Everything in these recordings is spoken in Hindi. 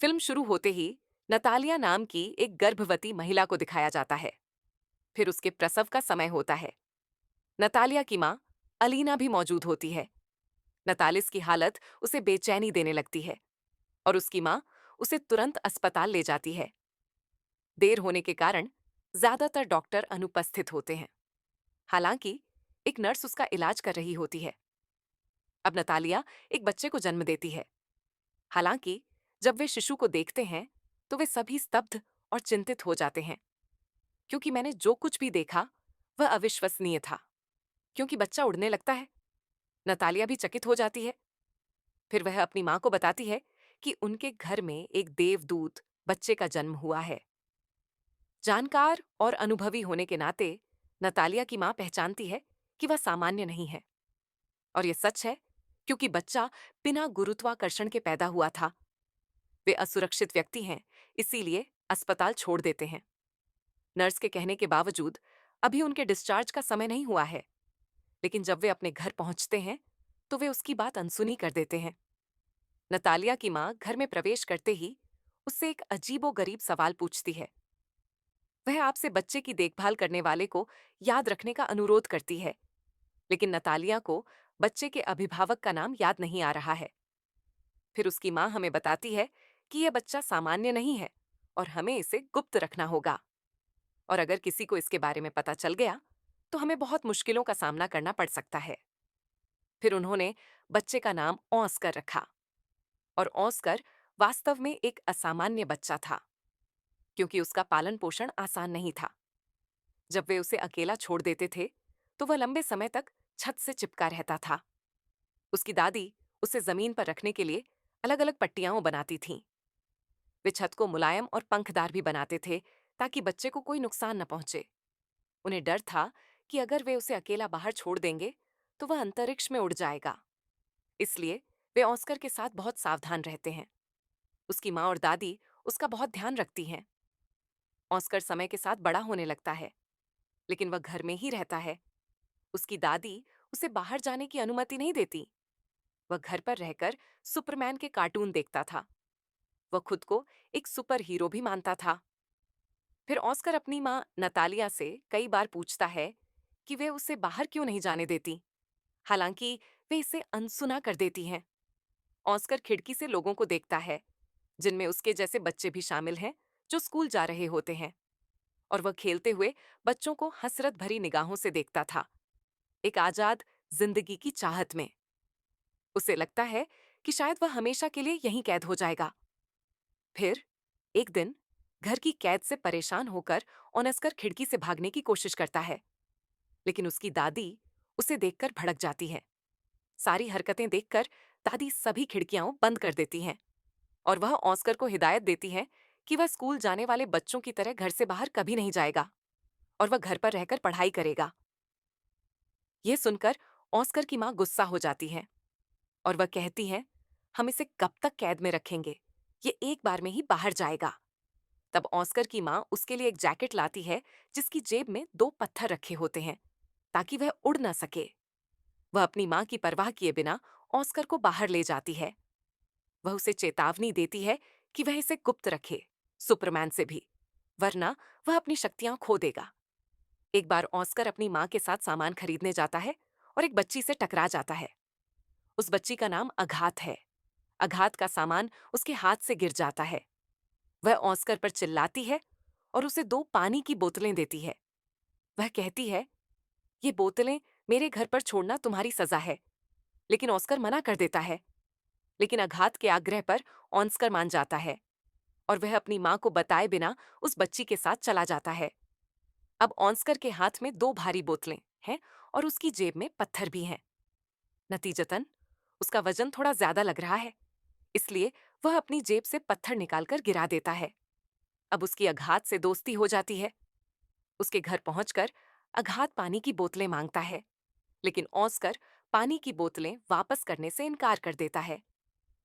फिल्म शुरू होते ही नतालिया नाम की एक गर्भवती महिला को दिखाया जाता है। फिर उसके प्रसव का समय होता है। नतालिया की माँ अलीना भी मौजूद होती है। नतालिस की हालत उसे बेचैनी देने लगती है और उसकी माँ उसे तुरंत अस्पताल ले जाती है। देर होने के कारण ज्यादातर डॉक्टर अनुपस्थित होते हैं। हालांकि एक नर्स उसका इलाज कर रही होती है। अब नतालिया एक बच्चे को जन्म देती है। हालांकि जब वे शिशु को देखते हैं तो वे सभी स्तब्ध और चिंतित हो जाते हैं, क्योंकि मैंने जो कुछ भी देखा वह अविश्वसनीय था। क्योंकि बच्चा उड़ने लगता है। नतालिया भी चकित हो जाती है। फिर वह अपनी माँ को बताती है कि उनके घर में एक देवदूत बच्चे का जन्म हुआ है। जानकार और अनुभवी होने के नाते नतालिया की माँ पहचानती है कि वह सामान्य नहीं है। और यह सच है, क्योंकि बच्चा बिना गुरुत्वाकर्षण के पैदा हुआ था। वे असुरक्षित व्यक्ति हैं, इसीलिए अस्पताल छोड़ देते हैं। नर्स के कहने के बावजूद अभी उनके डिस्चार्ज का समय नहीं हुआ है। लेकिन जब वे अपने घर पहुंचते हैं तो वे उसकी बात अनसुनी कर देते हैं। नतालिया की माँ घर में प्रवेश करते ही उससे एक अजीबोगरीब सवाल पूछती है। वह आपसे बच्चे की देखभाल करने वाले को याद रखने का अनुरोध करती है, लेकिन नतालिया को बच्चे के अभिभावक का नाम याद नहीं आ रहा है। फिर उसकी माँ हमें बताती है कि यह बच्चा सामान्य नहीं है और हमें इसे गुप्त रखना होगा। और अगर किसी को इसके बारे में पता चल गया तो हमें बहुत मुश्किलों का सामना करना पड़ सकता है। फिर उन्होंने बच्चे का नाम ऑस्कर रखा। और ऑस्कर वास्तव में एक असामान्य बच्चा था, क्योंकि उसका पालन पोषण आसान नहीं था। जब वे उसे अकेला छोड़ देते थे तो वह लंबे समय तक छत से चिपका रहता था। उसकी दादी उसे जमीन पर रखने के लिए अलग अलग पट्टियां बनाती थीं। वे छत को मुलायम और पंखदार भी बनाते थे, ताकि बच्चे को कोई नुकसान न पहुंचे। उन्हें डर था कि अगर वे उसे अकेला बाहर छोड़ देंगे तो वह अंतरिक्ष में उड़ जाएगा। इसलिए वे ऑस्कर के साथ बहुत सावधान रहते हैं। उसकी माँ और दादी उसका बहुत ध्यान रखती हैं। ऑस्कर समय के साथ बड़ा होने लगता है, लेकिन वह घर में ही रहता है। उसकी दादी उसे बाहर जाने की अनुमति नहीं देती। वह घर पर रहकर सुपरमैन के कार्टून देखता था। वह खुद को एक सुपर हीरो भी मानता था। फिर ऑस्कर अपनी माँ नतालिया से कई बार पूछता है कि वे उसे बाहर क्यों नहीं जाने देती, हालांकि वे इसे अनसुना कर देती हैं। ऑस्कर खिड़की से लोगों को देखता है, जिनमें उसके जैसे बच्चे भी शामिल हैं, जो स्कूल जा रहे होते हैं। और वह खेलते हुए बच्चों को हसरत भरी निगाहों से देखता था, एक आजाद जिंदगी की चाहत में। उसे लगता है कि शायद वह हमेशा के लिए यहीं कैद हो जाएगा। फिर एक दिन घर की कैद से परेशान होकर ऑस्कर खिड़की से भागने की कोशिश करता है, लेकिन उसकी दादी उसे देखकर भड़क जाती है। सारी हरकतें देखकर दादी सभी खिड़कियां बंद कर देती हैं और वह ऑस्कर को हिदायत देती है कि वह स्कूल जाने वाले बच्चों की तरह घर से बाहर कभी नहीं जाएगा और वह घर पर रहकर पढ़ाई करेगा। यह सुनकर ऑस्कर की मां गुस्सा हो जाती है और वह कहती है, हम इसे कब तक कैद में रखेंगे, ये एक बार में ही बाहर जाएगा। तब ऑस्कर की मां उसके लिए एक जैकेट लाती है, जिसकी जेब में दो पत्थर रखे होते हैं, ताकि वह उड़ ना सके। वह अपनी मां की परवाह किए बिना ऑस्कर को बाहर ले जाती है। वह उसे चेतावनी देती है कि वह इसे गुप्त रखे, सुपरमैन से भी, वरना वह अपनी शक्तियां खो देगा। एक बार ऑस्कर अपनी मां के साथ सामान खरीदने जाता है और एक बच्ची से टकरा जाता है। उस बच्ची का नाम अघात है। अघात का सामान उसके हाथ से गिर जाता है। वह ऑस्कर पर चिल्लाती है और उसे दो पानी की बोतलें देती है। वह कहती है, ये बोतलें मेरे घर पर छोड़ना तुम्हारी सजा है। लेकिन ऑस्कर मना कर देता है। लेकिन अघात के आग्रह पर ऑस्कर मान जाता है और वह अपनी मां को बताए बिना उस बच्ची के साथ चला जाता है। अब ऑस्कर के हाथ में दो भारी बोतलें हैं और उसकी जेब में पत्थर भी हैं। नतीजतन उसका वजन थोड़ा ज्यादा लग रहा है, इसलिए वह अपनी जेब से पत्थर निकालकर गिरा देता है। अब उसकी अघात से दोस्ती हो जाती है। उसके घर पहुंचकर अघात पानी की बोतलें मांगता है, लेकिन ऑस्कर पानी की बोतलें वापस करने से इनकार कर देता है,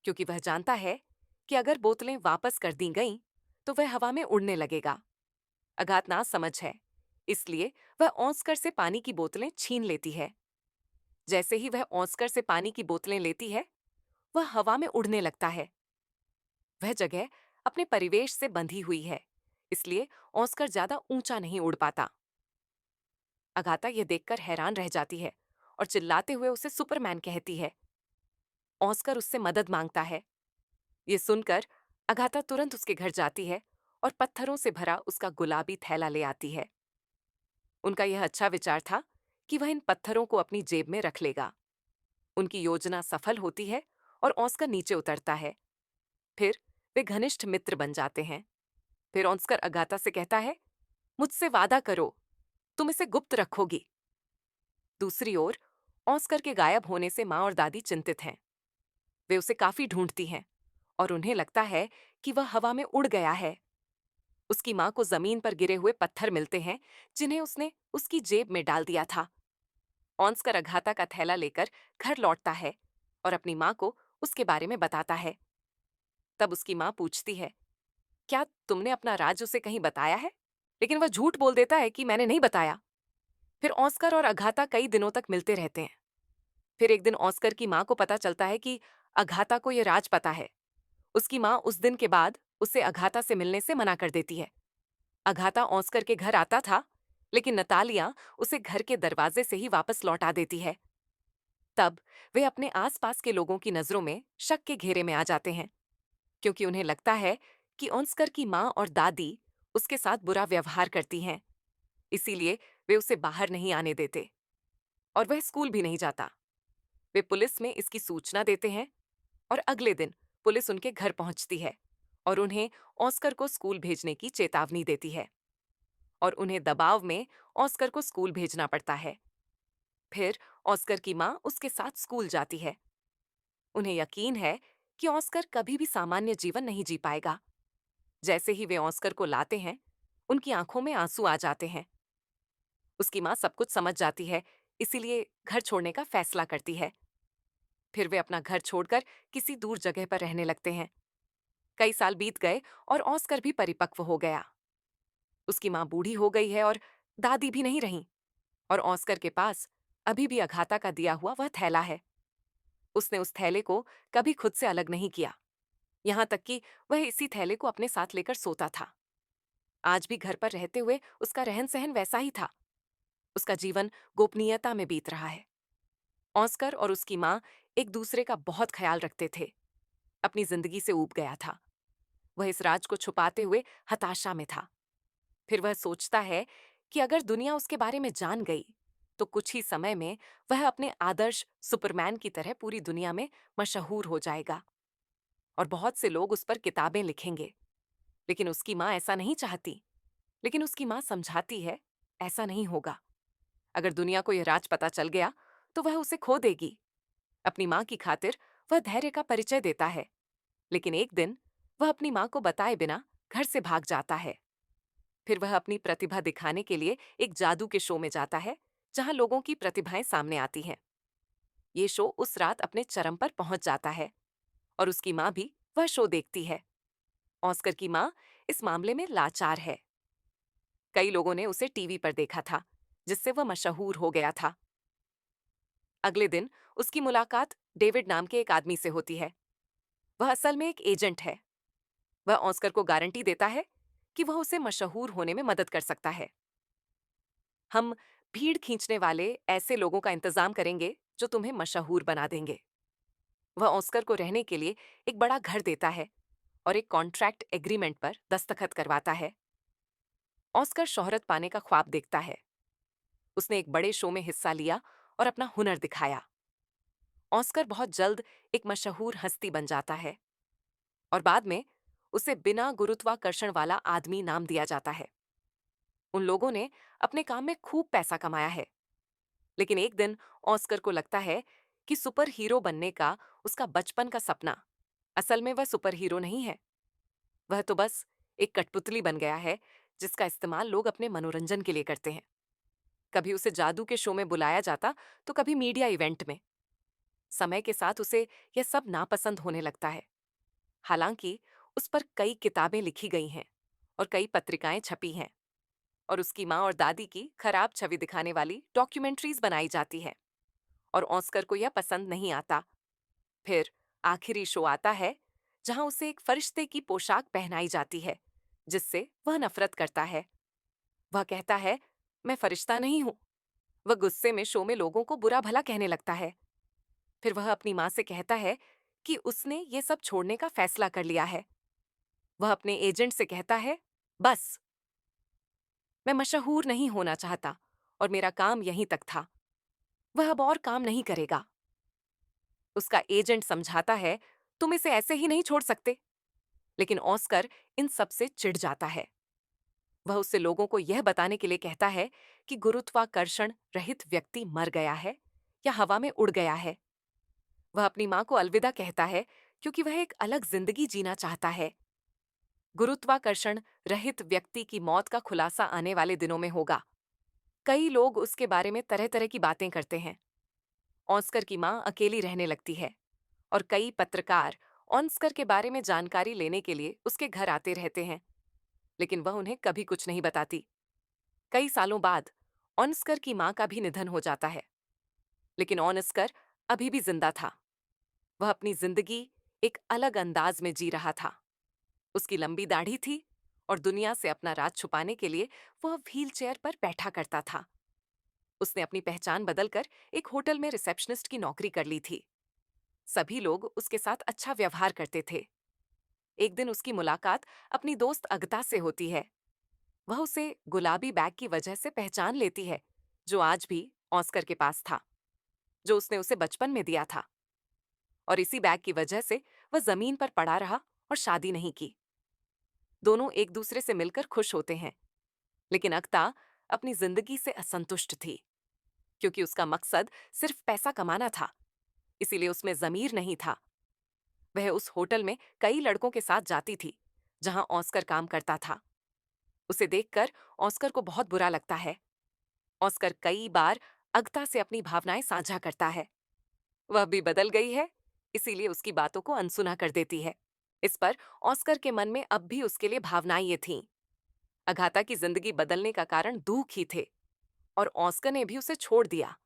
क्योंकि वह जानता है कि अगर बोतलें वापस कर दी गईं तो वह हवा में उड़ने लगेगा। अघात ना समझ है, इसलिए वह ऑस्कर से पानी की बोतलें छीन लेती है। जैसे ही वह ऑस्कर से पानी की बोतलें लेती है, वह हवा में उड़ने लगता है। वह जगह अपने परिवेश से बंधी हुई है, इसलिए ऑस्कर ज्यादा ऊंचा नहीं उड़ पाता। अगाथा यह देखकर हैरान रह जाती है और चिल्लाते हुए उसे सुपरमैन कहती है। ऑस्कर उससे मदद मांगता है। ये सुनकर अगाथा तुरंत उसके घर जाती है और पत्थरों से भरा उसका गुलाबी थैला ले आती है। उनका यह अच्छा विचार था कि वह इन पत्थरों को अपनी जेब में रख लेगा। उनकी योजना सफल होती है और ऑस्कर नीचे उतरता है। फिर वे घनिष्ठ मित्र बन जाते हैं। फिर ऑस्कर अगाथा से कहता है, मुझसे वादा करो, तुम इसे गुप्त रखोगी। दूसरी ओर ऑस्कर के गायब होने से माँ और दादी चिंतित हैं। वे उसे काफी ढूंढती हैं और उन्हें लगता है कि वह हवा में उड़ गया है। उसकी माँ को जमीन पर गिरे हुए पत्थर मिलते हैं, जिन्हें उसने उसकी जेब में डाल दिया था। ऑस्कर अगाथा का थैला लेकर घर लौटता है और अपनी माँ को उसके बारे में बताता है। तब उसकी माँ पूछती है, क्या तुमने अपना राज उसे कहीं बताया है? लेकिन वह झूठ बोल देता है कि मैंने नहीं बताया। फिर ऑस्कर और अगाथा कई दिनों तक मिलते रहते हैं। फिर एक दिन ऑस्कर की माँ को पता चलता है कि अगाथा को यह राज पता है। उसकी माँ उस दिन के बाद उसे अगाथा से मिलने से मना कर देती है। अगाथा ऑस्कर के घर आता था, लेकिन नतालिया उसे घर के दरवाजे से ही वापस लौटा देती है। तब वे अपने आसपास के लोगों की नजरों में शक के घेरे में आ जाते हैं, क्योंकि उन्हें लगता है कि ऑस्कर की माँ और दादी उसके साथ बुरा व्यवहार करती हैं। इसीलिए वे उसे बाहर नहीं आने देते और वह स्कूल भी नहीं जाता। वे पुलिस में इसकी सूचना देते हैं और अगले दिन पुलिस उनके घर पहुंचती है और उन्हें ऑस्कर को स्कूल भेजने की चेतावनी देती है और उन्हें दबाव में ऑस्कर को स्कूल भेजना पड़ता है। फिर ऑस्कर की माँ उसके साथ स्कूल जाती है। उन्हें यकीन है कि ऑस्कर कभी भी सामान्य जीवन नहीं जी पाएगा। जैसे ही वे ऑस्कर को लाते हैं, उनकी आंखों में आंसू आ जाते हैं। उसकी माँ सब कुछ समझ जाती है, इसीलिए घर छोड़ने का फैसला करती है। फिर वे अपना घर छोड़कर किसी दूर जगह पर रहने लगते हैं। कई साल बीत गए और ऑस्कर भी परिपक्व हो गया। उसकी माँ बूढ़ी हो गई है और दादी भी नहीं रही, और ऑस्कर के पास अभी भी अगाथा का दिया हुआ वह थैला है। उसने उस थैले को कभी खुद से अलग नहीं किया, यहाँ तक कि वह इसी थैले को अपने साथ लेकर सोता था। आज भी घर पर रहते हुए उसका रहन सहन वैसा ही था। उसका जीवन गोपनीयता में बीत रहा है। ऑस्कर और उसकी माँ एक दूसरे का बहुत ख्याल रखते थे। अपनी जिंदगी से ऊब गया था। वह इस राज को छुपाते हुए हताशा में था। फिर वह सोचता है कि अगर दुनिया उसके बारे में जान गई तो कुछ ही समय में वह अपने आदर्श सुपरमैन की तरह पूरी दुनिया में मशहूर हो जाएगा और बहुत से लोग उस पर किताबें लिखेंगे। लेकिन उसकी माँ ऐसा नहीं चाहती। लेकिन उसकी माँ समझाती है, ऐसा नहीं होगा। अगर दुनिया को यह राज पता चल गया तो वह उसे खो देगी। अपनी माँ की खातिर वह धैर्य का परिचय देता है, लेकिन एक दिन वह अपनी माँ को बताए बिना घर से भाग जाता है। फिर वह अपनी प्रतिभा दिखाने के लिए एक जादू के शो में जाता है, जहां लोगों की प्रतिभाएं सामने आती हैं। ये शो उस रात अपने चरम पर पहुंच जाता है और उसकी माँ भी वह शो देखती है। ऑस्कर की माँ इस मामले में लाचार है। कई लोगों ने उसे टीवी पर देखा था, जिससे वह मशहूर हो गया था। अगले दिन उसकी मुलाकात डेविड नाम के एक आदमी से होती है। वह असल में एक एजेंट है। वह ऑस्कर को गारंटी देता है कि वह उसे मशहूर होने में मदद कर सकता है। हम भीड़ खींचने वाले ऐसे लोगों का इंतजाम करेंगे जो तुम्हें मशहूर बना देंगे। वह ऑस्कर को रहने के लिए एक बड़ा घर देता है और एक कॉन्ट्रैक्ट एग्रीमेंट पर दस्तखत करवाता है। ऑस्कर शोहरत पाने का ख्वाब देखता है। उसने एक बड़े शो में हिस्सा लिया और अपना हुनर दिखाया। ऑस्कर बहुत जल्द एक मशहूर हस्ती बन जाता है और बाद में उसे बिना गुरुत्वाकर्षण वाला आदमी नाम दिया जाता है। उन लोगों ने अपने काम में खूब पैसा कमाया है। लेकिन एक दिन ऑस्कर को लगता है कि सुपर हीरो बनने का उसका बचपन का सपना असल में वह सुपर हीरो नहीं है। वह तो बस एक कठपुतली बन गया है, जिसका इस्तेमाल लोग अपने मनोरंजन के लिए करते हैं। कभी उसे जादू के शो में बुलाया जाता, तो कभी मीडिया इवेंट में। समय के साथ उसे यह सब नापसंद होने लगता है। हालांकि उस पर कई किताबें लिखी गई हैं और कई पत्रिकाएं छपी हैं और उसकी माँ और दादी की खराब छवि दिखाने वाली डॉक्यूमेंट्रीज बनाई जाती है, और ऑस्कर को यह पसंद नहीं आता। फिर आखिरी शो आता है, जहां उसे एक फरिश्ते की पोशाक पहनाई जाती है, जिससे वह नफरत करता है। वह कहता है, मैं फरिश्ता नहीं हूं। वह गुस्से में शो में लोगों को बुरा भला कहने लगता है। फिर वह अपनी माँ से कहता है कि उसने ये सब छोड़ने का फैसला कर लिया है। वह अपने एजेंट से कहता है, बस, मैं मशहूर नहीं होना चाहता और मेरा काम यहीं तक था। वह अब और काम नहीं करेगा। उसका एजेंट समझाता है, तुम इसे ऐसे ही नहीं छोड़ सकते। लेकिन ऑस्कर इन सब से चिढ़ जाता है। वह उससे लोगों को यह बताने के लिए कहता है कि गुरुत्वाकर्षण रहित व्यक्ति मर गया है या हवा में उड़ गया है। वह अपनी माँ को अलविदा कहता है क्योंकि वह एक अलग जिंदगी जीना चाहता है। गुरुत्वाकर्षण रहित व्यक्ति की मौत का खुलासा आने वाले दिनों में होगा। कई लोग उसके बारे में तरह तरह की बातें करते हैं। ऑस्कर की माँ अकेली रहने लगती है और कई पत्रकार ऑस्कर के बारे में जानकारी लेने के लिए उसके घर आते रहते हैं, लेकिन वह उन्हें कभी कुछ नहीं बताती। कई सालों बाद ऑस्कर की माँ का भी निधन हो जाता है, लेकिन ऑस्कर अभी भी जिंदा था। वह अपनी जिंदगी एक अलग अंदाज में जी रहा था। उसकी लंबी दाढ़ी थी और दुनिया से अपना राज छुपाने के लिए वह व्हीलचेयर पर बैठा करता था। उसने अपनी पहचान बदलकर एक होटल में रिसेप्शनिस्ट की नौकरी कर ली थी। सभी लोग उसके साथ अच्छा व्यवहार करते थे। एक दिन उसकी मुलाकात अपनी दोस्त अगता से होती है। वह उसे गुलाबी बैग की वजह से पहचान लेती है, जो आज भी ऑस्कर के पास था, जो उसने उसे बचपन में दिया था। और इसी बैग की वजह से वह जमीन पर पड़ा रहा और शादी नहीं की। दोनों एक दूसरे से मिलकर खुश होते हैं, लेकिन अगता अपनी जिंदगी से असंतुष्ट थी, क्योंकि उसका मकसद सिर्फ पैसा कमाना था, इसीलिए उसमें जमीर नहीं था। वह उस होटल में कई लड़कों के साथ जाती थी जहां ऑस्कर काम करता था। उसे देखकर ऑस्कर को बहुत बुरा लगता है। ऑस्कर कई बार अगता से अपनी भावनाएं साझा करता है। वह भी बदल गई है, इसीलिए उसकी बातों को अनसुना कर देती है। इस पर ऑस्कर के मन में अब भी उसके लिए भावनाएं ये थीं। अगाथा की जिंदगी बदलने का कारण दुख ही थे, और ऑस्कर ने भी उसे छोड़ दिया।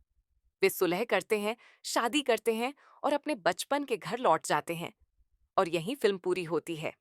वे सुलह करते हैं, शादी करते हैं और अपने बचपन के घर लौट जाते हैं। और यहीं फिल्म पूरी होती है।